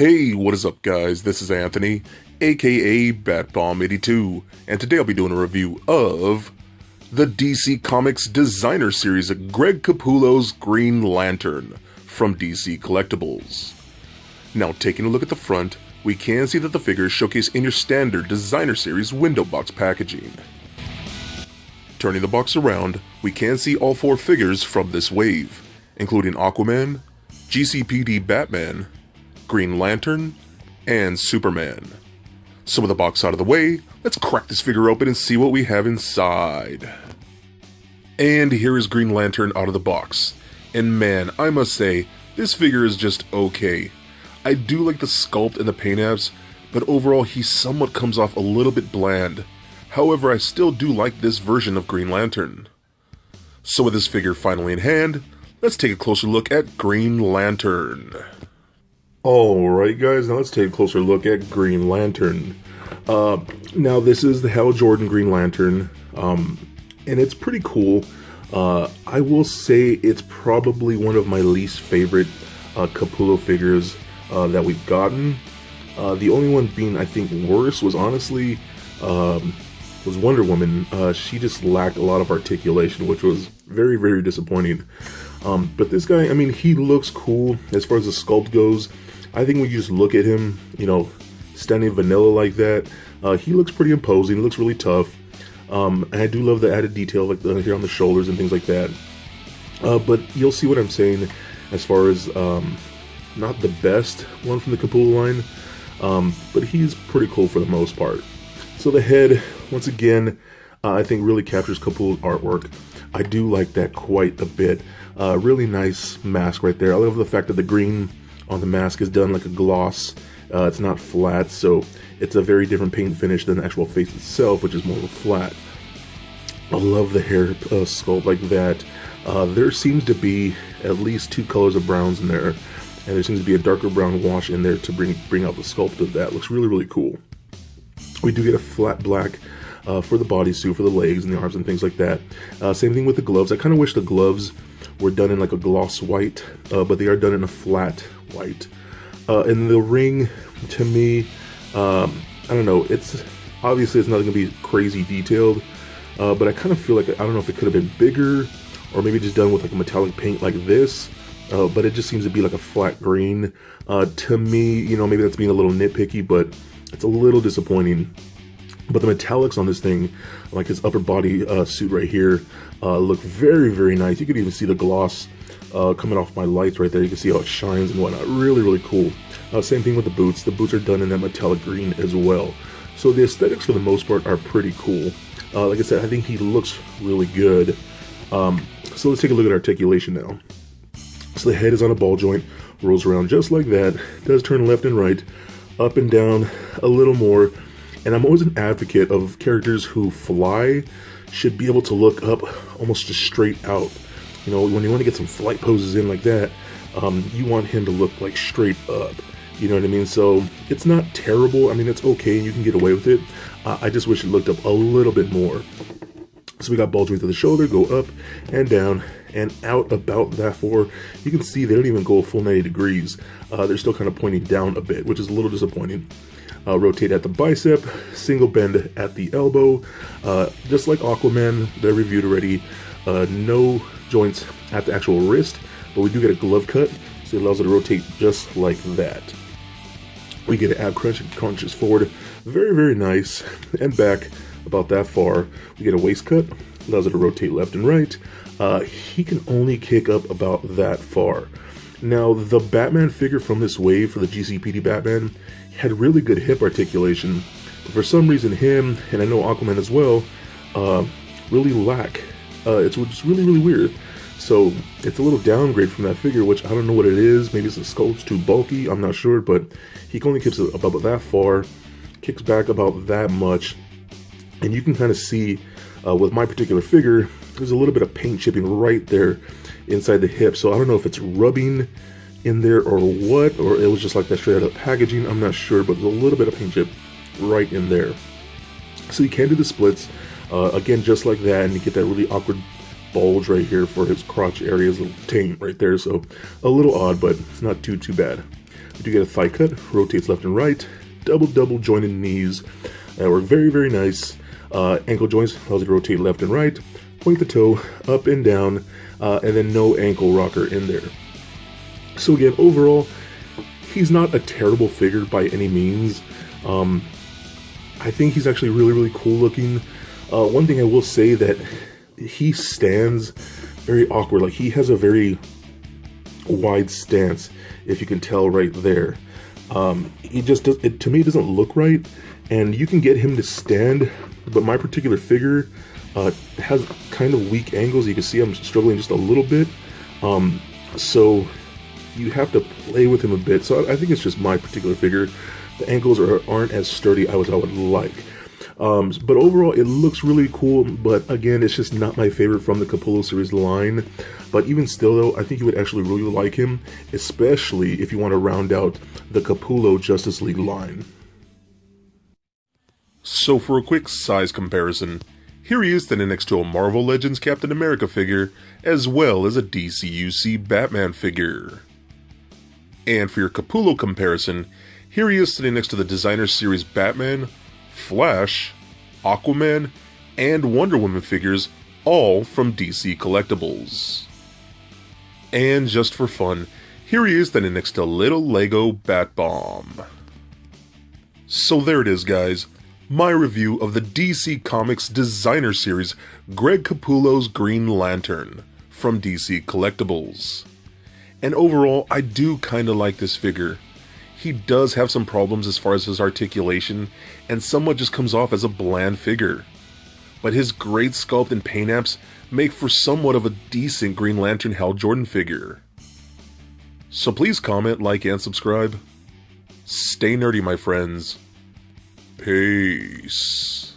Hey, what is up guys? This is Anthony, aka BatBomb82, and today I'll be doing a review of the DC Comics Designer Series of Greg Capullo's Green Lantern from DC Collectibles. Now, taking a look at the front, we can see that the figure is showcased in your standard Designer Series window box packaging. Turning the box around, we can see all four figures from this wave, including Aquaman, GCPD Batman, Green Lantern, and Superman. So with the box out of the way, let's crack this figure open and see what we have inside. And here is Green Lantern out of the box. And man, I must say, this figure is just okay. I do like the sculpt and the paint apps, but overall he somewhat comes off a little bit bland. However, I still do like this version of Green Lantern. So with this figure finally in hand, let's take a closer look at Green Lantern. Alright guys, now let's take a closer look at Green Lantern. Now this is the Hal Jordan Green Lantern, and it's pretty cool. I will say it's probably one of my least favorite Capullo figures that we've gotten. The only one being, I think, worse was honestly was Wonder Woman. She just lacked a lot of articulation, which was very, very disappointing. But this guy, I mean, he looks cool as far as the sculpt goes. I think when you just look at him, you know, standing vanilla like that, he looks pretty imposing. He looks really tough. And I do love the added detail, like here on the shoulders and things like that. But you'll see what I'm saying as far as not the best one from the Capullo line, but he's pretty cool for the most part. So the head, once again, I think really captures Capullo's artwork. I do like that quite a bit. Really nice mask right there. I love the fact that the green on the mask is done like a gloss. It's not flat, so it's a very different paint finish than the actual face itself, which is more of a flat. I love the hair sculpt like that. There seems to be at least two colors of browns in there, and there seems to be a darker brown wash in there to bring out the sculpt of that. Looks really, really cool. We do get a flat black for the bodysuit, for the legs and the arms and things like that. Same thing with the gloves. I kind of wish the gloves were done in like a gloss white, but they are done in a flat white. And the ring, to me, I don't know, it's obviously it's not going to be crazy detailed, but I kind of feel like, I don't know if it could have been bigger, or maybe just done with like a metallic paint like this, but it just seems to be like a flat green. To me, you know, maybe that's being a little nitpicky, but it's a little disappointing. But the metallics on this thing, like his upper body suit right here, look very, very nice. You could even see the gloss coming off my lights right there. You can see how it shines and whatnot. Really, really cool. Same thing with the boots. The boots are done in that metallic green as well. So the aesthetics for the most part are pretty cool. Like I said, I think he looks really good. So let's take a look at articulation now. So the head is on a ball joint, rolls around just like that, does turn left and right, up and down a little more. And I'm always an advocate of characters who fly should be able to look up almost just straight out. You know, when you want to get some flight poses in like that, you want him to look like straight up. You know what I mean? So it's not terrible. I mean, it's okay and you can get away with it. I just wish it looked up a little bit more. So we got ball joints to the shoulder, go up and down and out about that for. You can see they don't even go a full 90 degrees. They're still kind of pointing down a bit, which is a little disappointing. Rotate at the bicep, single bend at the elbow. Just like Aquaman that I reviewed already, no joints at the actual wrist, but we do get a glove cut, so it allows it to rotate just like that. We get an ab crunch, it crunches forward, very, very nice, and back about that far. We get a waist cut, allows it to rotate left and right. He can only kick up about that far. Now, the Batman figure from this wave for the GCPD Batman had really good hip articulation, but for some reason him, and I know Aquaman as well, really lack. It's really, really weird. So it's a little downgrade from that figure, which I don't know what it is. Maybe it's the sculpt's too bulky, I'm not sure, but he can only kicks about that far, kicks back about that much, and you can kind of see with my particular figure, there's a little bit of paint chipping right there inside the hip. So I don't know if it's rubbing in there or what, or it was just like that straight out of the packaging. I'm not sure, but there's a little bit of paint chip right in there. So you can do the splits again, just like that, and you get that really awkward bulge right here for his crotch area, his little taint right there. So a little odd, but it's not too bad. You do get a thigh cut, rotates left and right, double jointed knees that work very, very nice. Ankle joints allows you to rotate left and right, point the toe up and down, and then no ankle rocker in there. So again, overall, he's not a terrible figure by any means. I think he's actually really, really cool looking. One thing I will say that he stands very awkward. Like, he has a very wide stance, if you can tell right there. He just does, to me, it doesn't look right, and you can get him to stand, but my particular figure has kind of weak angles. You can see I'm struggling just a little bit, so you have to play with him a bit. So I think it's just my particular figure. The ankles aren't as sturdy as I would like. But overall, it looks really cool, but again, it's just not my favorite from the Capullo series line. But even still, though, I think you would actually really like him, especially if you want to round out the Capullo Justice League line. So for a quick size comparison, here he is standing next to a Marvel Legends Captain America figure, as well as a DCUC Batman figure. And for your Capullo comparison, here he is sitting next to the Designer Series Batman, Flash, Aquaman, and Wonder Woman figures, all from DC Collectibles. And just for fun, here he is standing next to little Lego Bat-Bomb. So there it is, guys. My review of the DC Comics Designer Series Greg Capullo's Green Lantern from DC Collectibles. And overall, I do kinda like this figure. He does have some problems as far as his articulation, and somewhat just comes off as a bland figure. But his great sculpt and paint apps make for somewhat of a decent Green Lantern Hal Jordan figure. So please comment, like, and subscribe. Stay nerdy, my friends. Peace.